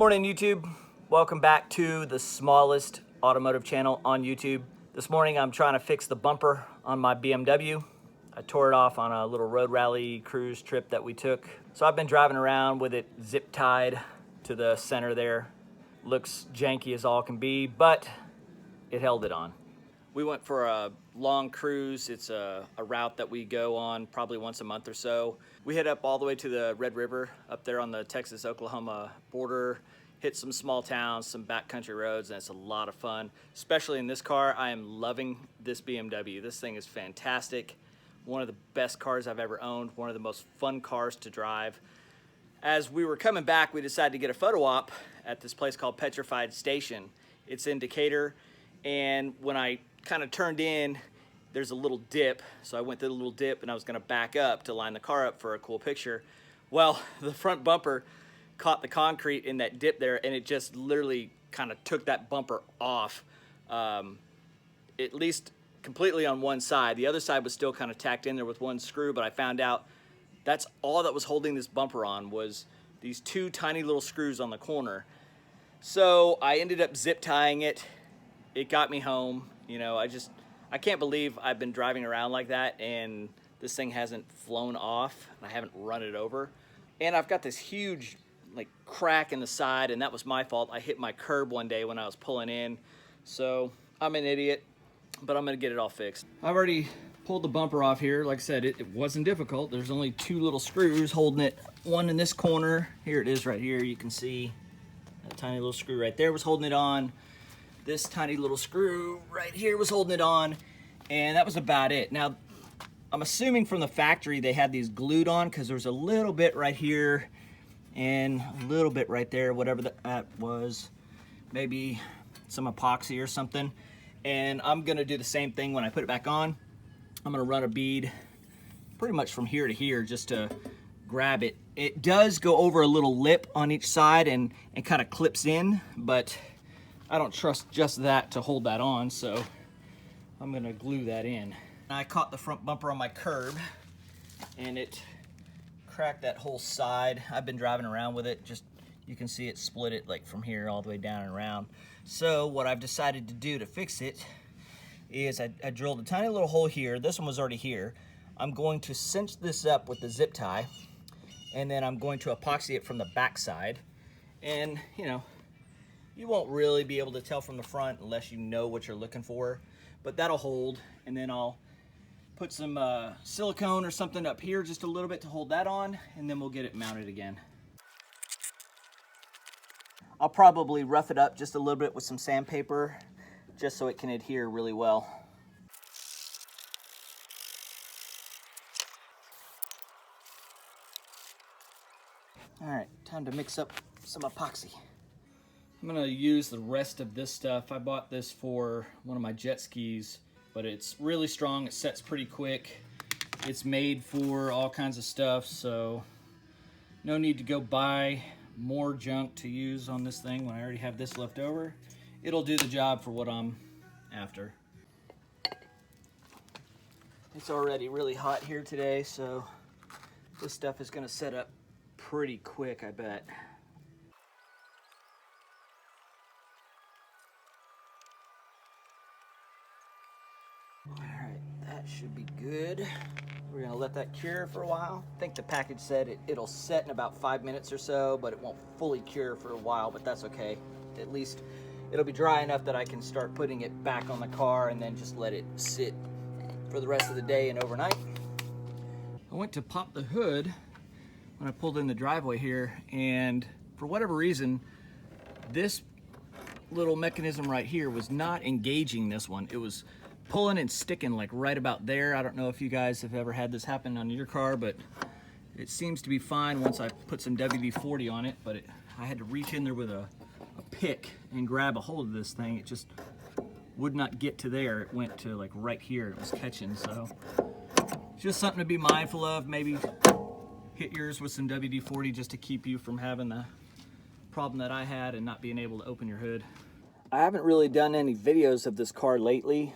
Morning YouTube, welcome back to the smallest automotive channel on YouTube. This morning I'm trying to fix the bumper on my BMW. I tore it off on a little road rally cruise trip that we took. So I've been driving around with it zip tied to the center there. Looks janky as all can be, but it held it on. We went for a long cruise. It's a route that we go on probably once a month or so. We head up all the way to the Red River up there on the Texas-Oklahoma border, hit some small towns, some backcountry roads, and it's a lot of fun. Especially in this car, I am loving this BMW. This thing is fantastic. One of the best cars I've ever owned, one of the most fun cars to drive. As we were coming back, we decided to get a photo op at this place called Petrified Station. It's in Decatur, and when I kind of turned in, there's a little dip, so I went through the little dip and I was going to back up to line the car up for a cool picture. Well, the front bumper caught the concrete in that dip there, and it just literally kind of took that bumper off, at least completely on one side. The other side was still kind of tacked in there with one screw, but I found out that's all that was holding this bumper on was these two tiny little screws on the corner. So I ended up zip tying it. It got me home. You know, I can't believe I've been driving around like that and this thing hasn't flown off and I haven't run it over. And I've got this huge like crack in the side, and that was my fault. I hit my curb one day when I was pulling in. So I'm an idiot, but I'm gonna get it all fixed. I've already pulled the bumper off here. Like I said, it wasn't difficult. There's only two little screws holding it. One in this corner. Here it is right here. You can see that tiny little screw right there was holding it on. This tiny little screw right here was holding it on, and that was about it. Now, I'm assuming from the factory they had these glued on because there was a little bit right here and a little bit right there, whatever that was. Maybe some epoxy or something. And I'm gonna do the same thing when I put it back on. I'm gonna run a bead pretty much from here to here just to grab it. It does go over a little lip on each side and kind of clips in, but I don't trust just that to hold that on, so I'm gonna glue that in. I caught the front bumper on my curb and it cracked that whole side. I've been driving around with it, just you can see it split it like from here all the way down and around. So what I've decided to do to fix it is I drilled a tiny little hole here. This one was already here. I'm going to cinch this up with the zip tie, and then I'm going to epoxy it from the back side. And you know, you won't really be able to tell from the front unless you know what you're looking for, but that'll hold. And then I'll put some silicone or something up here just a little bit to hold that on, and then we'll get it mounted again. I'll probably rough it up just a little bit with some sandpaper just so it can adhere really well. All right, time to mix up some epoxy. I'm gonna use the rest of this stuff. I bought this for one of my jet skis, but it's really strong. It sets pretty quick. It's made for all kinds of stuff, so no need to go buy more junk to use on this thing when I already have this left over. It'll do the job for what I'm after. It's already really hot here today, so this stuff is gonna set up pretty quick, I bet. Alright, that should be good. We're gonna let that cure for a while. I think the package said it'll set in about 5 minutes or so, but it won't fully cure for a while, but that's okay. At least it'll be dry enough that I can start putting it back on the car and then just let it sit for the rest of the day and overnight. I went to pop the hood when I pulled in the driveway here, and for whatever reason, this little mechanism right here was not engaging this one. It was pulling and sticking like right about there. I don't know if you guys have ever had this happen on your car, but it seems to be fine once I put some WD-40 on it, but I had to reach in there with a pick and grab a hold of this thing. It just would not get to there. It went to like right here. It was catching, so just something to be mindful of. Maybe hit yours with some WD-40 just to keep you from having the problem that I had and not being able to open your hood. I haven't really done any videos of this car lately.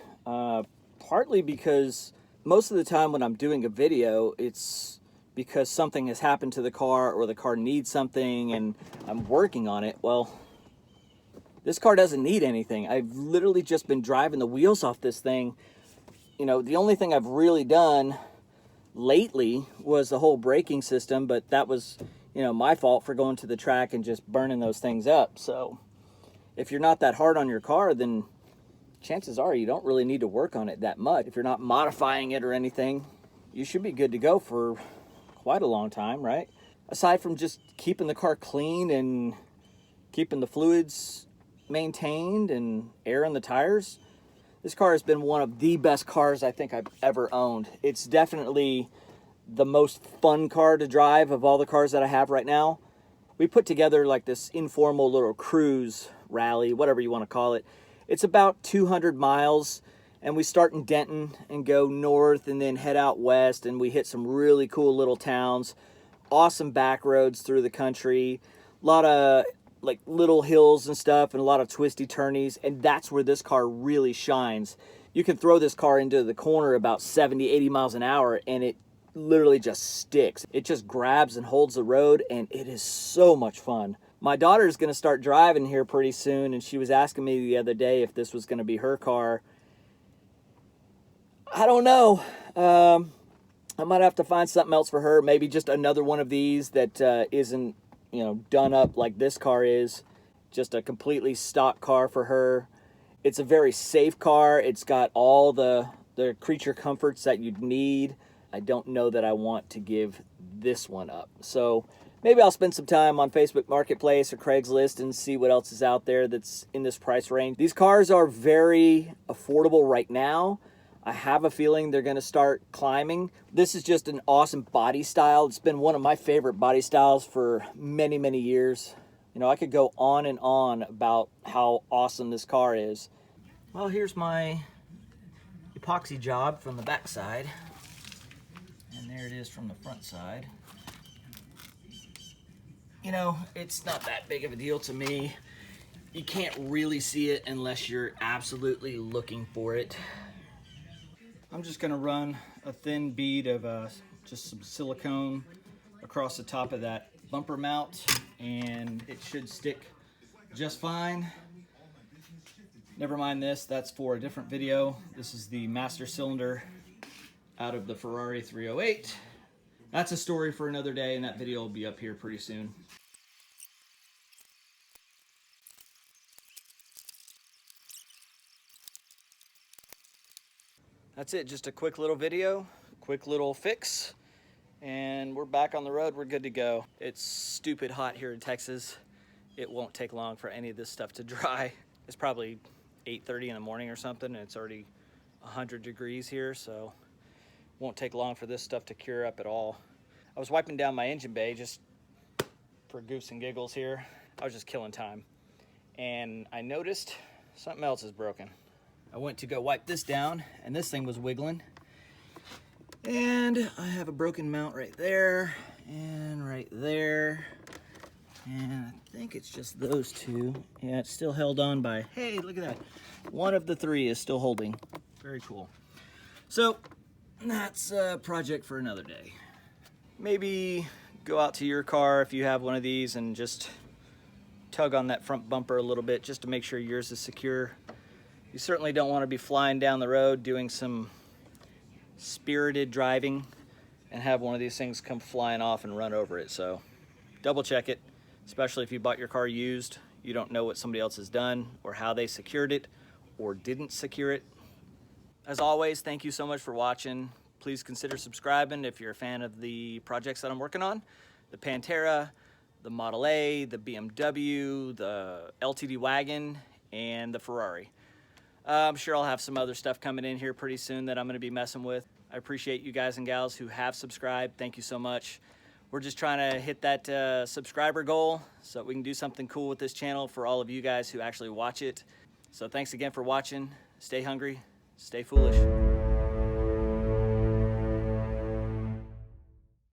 Partly because most of the time when I'm doing a video, it's because something has happened to the car or the car needs something and I'm working on it. Well, this car doesn't need anything. I've literally just been driving the wheels off this thing. You know, the only thing I've really done lately was the whole braking system, but that was, you know, my fault for going to the track and just burning those things up. So if you're not that hard on your car, then chances are you don't really need to work on it that much. If you're not modifying it or anything, you should be good to go for quite a long time, right? Aside from just keeping the car clean and keeping the fluids maintained and air in the tires, this car has been one of the best cars I think I've ever owned. It's definitely the most fun car to drive of all the cars that I have right now. We put together like this informal little cruise rally, whatever you want to call it. It's about 200 miles, and we start in Denton and go north and then head out west, and we hit some really cool little towns, awesome back roads through the country, a lot of like little hills and stuff, and a lot of twisty turnies, and that's where this car really shines. You can throw this car into the corner about 70, 80 miles an hour, and it literally just sticks. It just grabs and holds the road, and it is so much fun. My daughter is going to start driving here pretty soon, and she was asking me the other day if this was going to be her car. I don't know. I might have to find something else for her, maybe just another one of these that isn't, you know, done up like this car is. Just a completely stock car for her. It's a very safe car. It's got all the creature comforts that you'd need. I don't know that I want to give this one up. So maybe I'll spend some time on Facebook Marketplace or Craigslist and see what else is out there that's in this price range. These cars are very affordable right now. I have a feeling they're going to start climbing. This is just an awesome body style. It's been one of my favorite body styles for many, many years. You know, I could go on and on about how awesome this car is. Well, here's my epoxy job from the back side. And there it is from the front side. You know, it's not that big of a deal to me. You can't really see it unless you're absolutely looking for it. I'm just gonna run a thin bead of just some silicone across the top of that bumper mount, and it should stick just fine. Never mind this, that's for a different video. This is the master cylinder out of the Ferrari 308. That's a story for another day, and that video will be up here pretty soon. That's it, just a quick little video, quick little fix, and we're back on the road, we're good to go. It's stupid hot here in Texas. It won't take long for any of this stuff to dry. It's probably 8:30 in the morning or something, and it's already 100 degrees here, so it won't take long for this stuff to cure up at all. I was wiping down my engine bay just for goofs and giggles here. I was just killing time, and I noticed something else is broken. I went to go wipe this down, and this thing was wiggling. And I have a broken mount right there, and right there. And I think it's just those two. Yeah, it's still held on by, hey, look at that. One of the three is still holding. Very cool. So, that's a project for another day. Maybe go out to your car if you have one of these and just tug on that front bumper a little bit just to make sure yours is secure. You certainly don't want to be flying down the road doing some spirited driving and have one of these things come flying off and run over it. So double check it, especially if you bought your car used. You don't know what somebody else has done or how they secured it or didn't secure it. As always, thank you so much for watching. Please consider subscribing if you're a fan of the projects that I'm working on. The Pantera, the Model A, the BMW, the LTD wagon, and the Ferrari. I'm sure I'll have some other stuff coming in here pretty soon that I'm going to be messing with. I appreciate you guys and gals who have subscribed. Thank you so much. We're just trying to hit that subscriber goal so that we can do something cool with this channel for all of you guys who actually watch it. So thanks again for watching. Stay hungry, stay foolish.